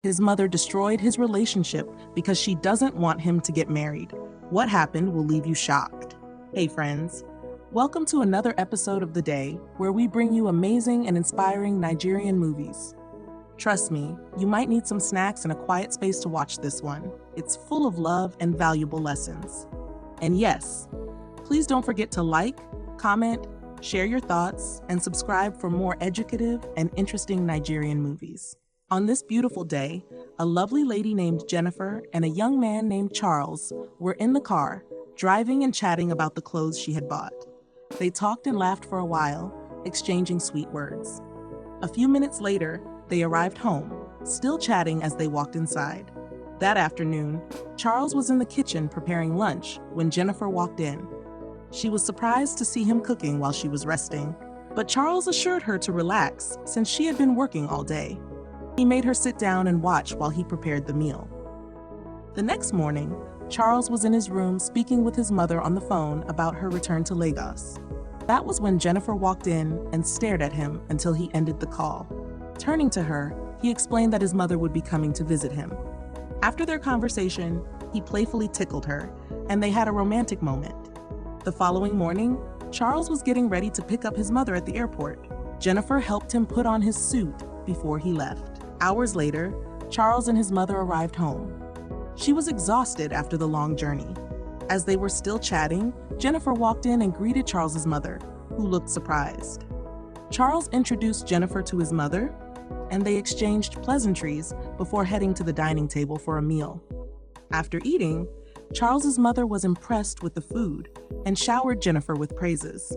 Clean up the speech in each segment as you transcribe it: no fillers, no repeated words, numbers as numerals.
His mother destroyed his relationship because she doesn't want him to get married. What happened will leave you shocked. Hey friends, welcome to another episode of The Day where we bring you amazing and inspiring Nigerian movies. Trust me, you might need some snacks and a quiet space to watch this one. It's full of love and valuable lessons. And yes, please don't forget to like, comment, share your thoughts, and subscribe for more educative and interesting Nigerian movies. On this beautiful day, a lovely lady named Jennifer and a young man named Charles were in the car, driving and chatting about the clothes she had bought. They talked and laughed for a while, exchanging sweet words. A few minutes later, they arrived home, still chatting as they walked inside. That afternoon, Charles was in the kitchen preparing lunch when Jennifer walked in. She was surprised to see him cooking while she was resting, but Charles assured her to relax since she had been working all day. He made her sit down and watch while he prepared the meal. The next morning, Charles was in his room speaking with his mother on the phone about her return to Lagos. That was when Jennifer walked in and stared at him until he ended the call. Turning to her, he explained that his mother would be coming to visit him. After their conversation, he playfully tickled her, and they had a romantic moment. The following morning, Charles was getting ready to pick up his mother at the airport. Jennifer helped him put on his suit before he left. Hours later, Charles and his mother arrived home. She was exhausted after the long journey. As they were still chatting, Jennifer walked in and greeted Charles's mother, who looked surprised. Charles introduced Jennifer to his mother, and they exchanged pleasantries before heading to the dining table for a meal. After eating, Charles's mother was impressed with the food and showered Jennifer with praises.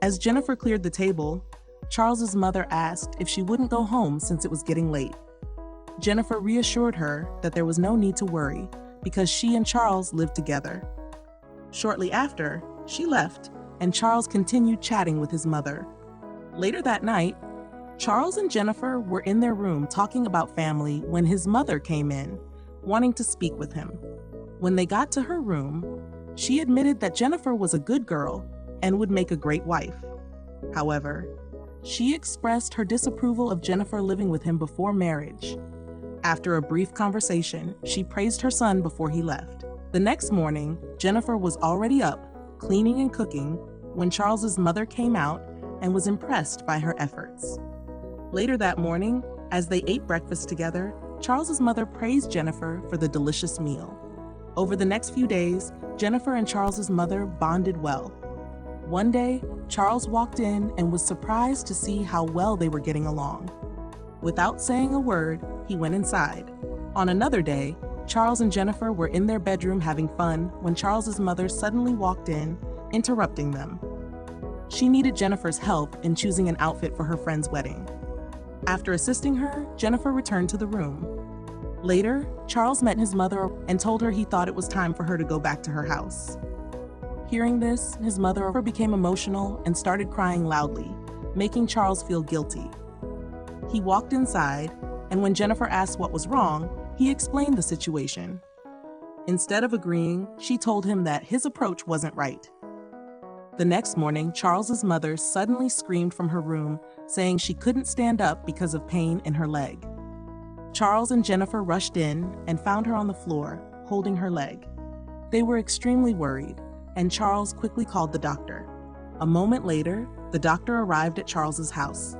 As Jennifer cleared the table, Charles's mother asked if she wouldn't go home since it was getting late. Jennifer reassured her that there was no need to worry because she and Charles lived together. Shortly after, she left, and Charles continued chatting with his mother. Later that night, Charles and Jennifer were in their room talking about family when his mother came in, wanting to speak with him. When they got to her room, she admitted that Jennifer was a good girl and would make a great wife. However, she expressed her disapproval of Jennifer living with him before marriage. After a brief conversation, she praised her son before he left. The next morning, Jennifer was already up, cleaning and cooking, when Charles's mother came out and was impressed by her efforts. Later that morning, as they ate breakfast together, Charles's mother praised Jennifer for the delicious meal. Over the next few days, Jennifer and Charles's mother bonded well. One day, Charles walked in and was surprised to see how well they were getting along. Without saying a word, he went inside. On another day, Charles and Jennifer were in their bedroom having fun when Charles's mother suddenly walked in, interrupting them. She needed Jennifer's help in choosing an outfit for her friend's wedding. After assisting her, Jennifer returned to the room. Later, Charles met his mother and told her he thought it was time for her to go back to her house. Hearing this, his mother became emotional and started crying loudly, making Charles feel guilty. He walked inside, and when Jennifer asked what was wrong, he explained the situation. Instead of agreeing, she told him that his approach wasn't right. The next morning, Charles's mother suddenly screamed from her room, saying she couldn't stand up because of pain in her leg. Charles and Jennifer rushed in and found her on the floor, holding her leg. They were extremely worried, and Charles quickly called the doctor. A moment later, the doctor arrived at Charles's house.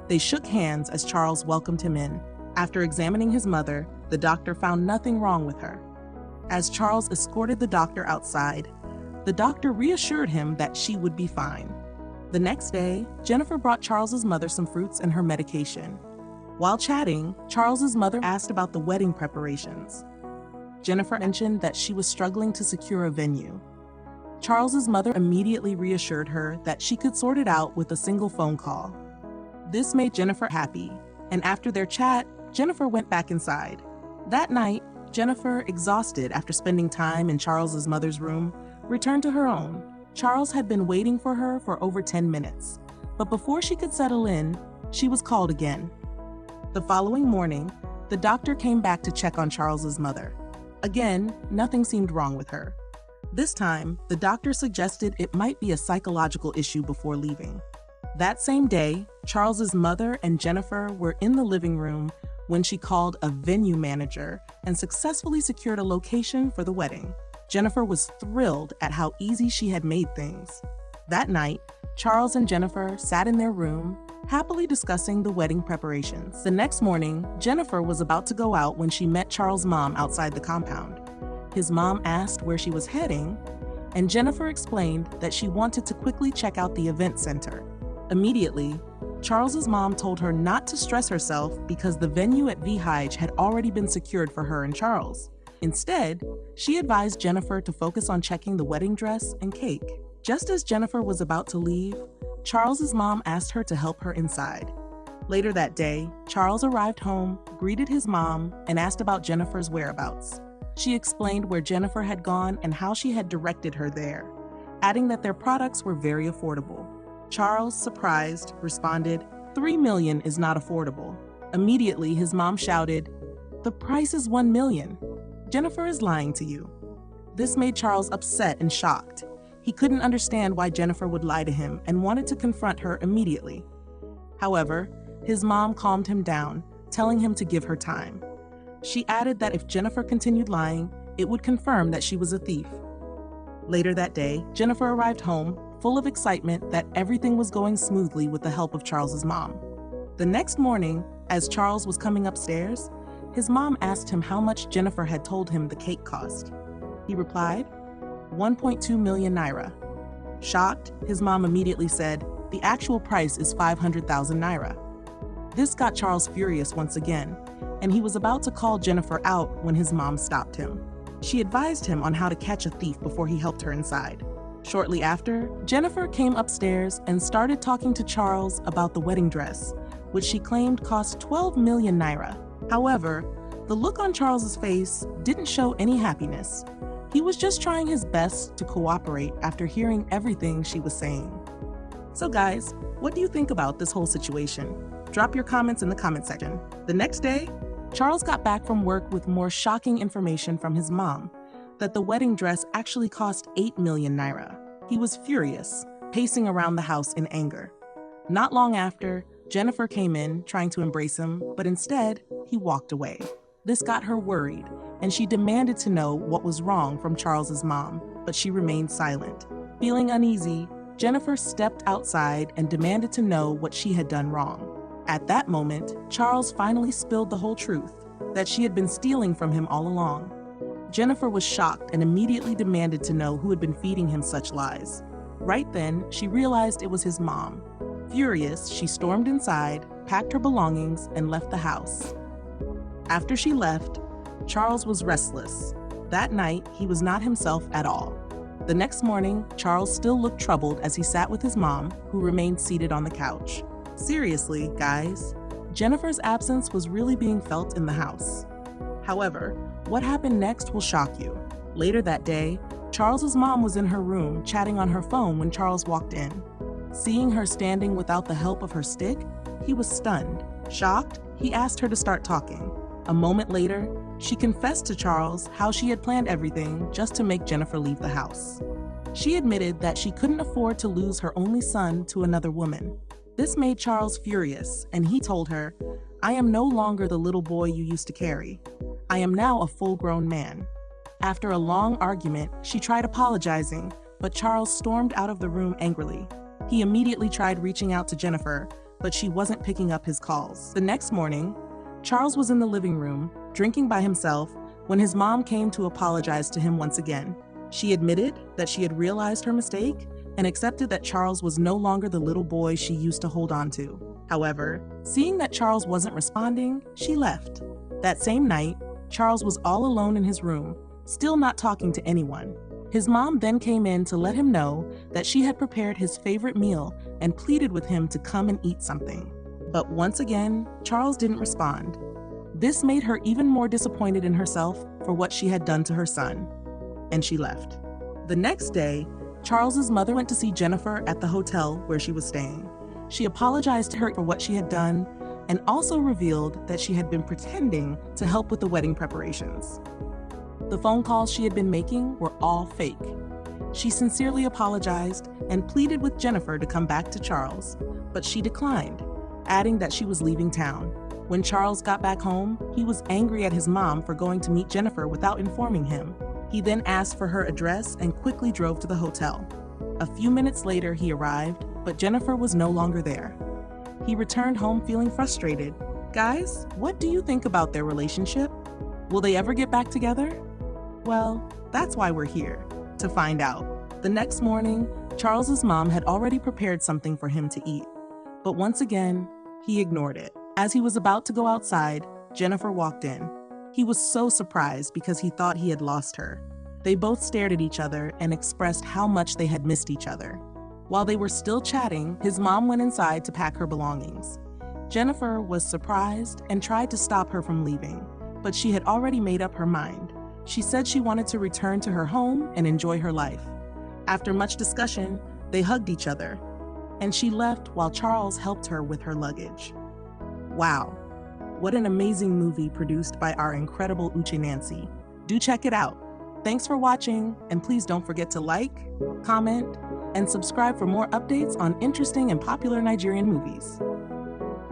They shook hands as Charles welcomed him in. After examining his mother, the doctor found nothing wrong with her. As Charles escorted the doctor outside, the doctor reassured him that she would be fine. The next day, Jennifer brought Charles's mother some fruits and her medication. While chatting, Charles's mother asked about the wedding preparations. Jennifer mentioned that she was struggling to secure a venue. Charles's mother immediately reassured her that she could sort it out with a single phone call. This made Jennifer happy, and after their chat, Jennifer went back inside. That night, Jennifer, exhausted after spending time in Charles's mother's room, returned to her own. Charles had been waiting for her for over 10 minutes, but before she could settle in, she was called again. The following morning, the doctor came back to check on Charles's mother. Again, nothing seemed wrong with her. This time, the doctor suggested it might be a psychological issue before leaving. That same day, Charles's mother and Jennifer were in the living room when she called a venue manager and successfully secured a location for the wedding. Jennifer was thrilled at how easy she had made things. That night, Charles and Jennifer sat in their room, happily discussing the wedding preparations. The next morning, Jennifer was about to go out when she met Charles' mom outside the compound. His mom asked where she was heading, and Jennifer explained that she wanted to quickly check out the event center. Immediately, Charles's mom told her not to stress herself because the venue at VHige had already been secured for her and Charles. Instead, she advised Jennifer to focus on checking the wedding dress and cake. Just as Jennifer was about to leave, Charles's mom asked her to help her inside. Later that day, Charles arrived home, greeted his mom, and asked about Jennifer's whereabouts. She explained where Jennifer had gone and how she had directed her there, adding that their products were very affordable. Charles, surprised, responded, "$3 million is not affordable." Immediately, his mom shouted, "The price is $1 million. Jennifer is lying to you." This made Charles upset and shocked. He couldn't understand why Jennifer would lie to him and wanted to confront her immediately. However, his mom calmed him down, telling him to give her time. She added that if Jennifer continued lying, it would confirm that she was a thief. Later that day, Jennifer arrived home, full of excitement that everything was going smoothly with the help of Charles's mom. The next morning, as Charles was coming upstairs, his mom asked him how much Jennifer had told him the cake cost. He replied, 1.2 million naira. Shocked, his mom immediately said, "The actual price is 500,000 naira. This got Charles furious once again, and he was about to call Jennifer out when his mom stopped him. She advised him on how to catch a thief before he helped her inside. Shortly after, Jennifer came upstairs and started talking to Charles about the wedding dress, which she claimed cost 12 million naira. However, the look on Charles's face didn't show any happiness. He was just trying his best to cooperate after hearing everything she was saying. So guys, what do you think about this whole situation? Drop your comments in the comment section. The next day, Charles got back from work with more shocking information from his mom, that the wedding dress actually cost 8 million naira. He was furious, pacing around the house in anger. Not long after, Jennifer came in, trying to embrace him, but instead, he walked away. This got her worried, and she demanded to know what was wrong from Charles's mom, but she remained silent. Feeling uneasy, Jennifer stepped outside and demanded to know what she had done wrong. At that moment, Charles finally spilled the whole truth, that she had been stealing from him all along. Jennifer was shocked and immediately demanded to know who had been feeding him such lies. Right then, she realized it was his mom. Furious, she stormed inside, packed her belongings, and left the house. After she left, Charles was restless. That night, he was not himself at all. The next morning, Charles still looked troubled as he sat with his mom, who remained seated on the couch. Seriously, guys, Jennifer's absence was really being felt in the house. However, what happened next will shock you. Later that day, Charles's mom was in her room chatting on her phone when Charles walked in. Seeing her standing without the help of her stick, he was stunned. Shocked, he asked her to start talking. A moment later, she confessed to Charles how she had planned everything just to make Jennifer leave the house. She admitted that she couldn't afford to lose her only son to another woman. This made Charles furious, and he told her, "I am no longer the little boy you used to carry. I am now a full-grown man." After a long argument, she tried apologizing, but Charles stormed out of the room angrily. He immediately tried reaching out to Jennifer, but she wasn't picking up his calls. The next morning, Charles was in the living room, drinking by himself, when his mom came to apologize to him once again. She admitted that she had realized her mistake and accepted that Charles was no longer the little boy she used to hold on to. However, seeing that Charles wasn't responding, she left. That same night, Charles was all alone in his room, still not talking to anyone. His mom then came in to let him know that she had prepared his favorite meal and pleaded with him to come and eat something. But once again, Charles didn't respond. This made her even more disappointed in herself for what she had done to her son, and she left. The next day, Charles's mother went to see Jennifer at the hotel where she was staying. She apologized to her for what she had done and also revealed that she had been pretending to help with the wedding preparations. The phone calls she had been making were all fake. She sincerely apologized and pleaded with Jennifer to come back to Charles, but she declined, adding that she was leaving town. When Charles got back home, he was angry at his mom for going to meet Jennifer without informing him. He then asked for her address and quickly drove to the hotel. A few minutes later, he arrived, but Jennifer was no longer there. He returned home feeling frustrated. Guys, what do you think about their relationship? Will they ever get back together? Well, that's why we're here, to find out. The next morning, Charles's mom had already prepared something for him to eat. But once again, he ignored it. As he was about to go outside, Jennifer walked in. He was so surprised because he thought he had lost her. They both stared at each other and expressed how much they had missed each other. While they were still chatting, his mom went inside to pack her belongings. Jennifer was surprised and tried to stop her from leaving, but she had already made up her mind. She said she wanted to return to her home and enjoy her life. After much discussion, they hugged each other, and she left while Charles helped her with her luggage. Wow, what an amazing movie produced by our incredible Uche Nancy. Do check it out. Thanks for watching, and please don't forget to like, comment, and subscribe for more updates on interesting and popular Nigerian movies.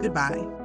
Goodbye.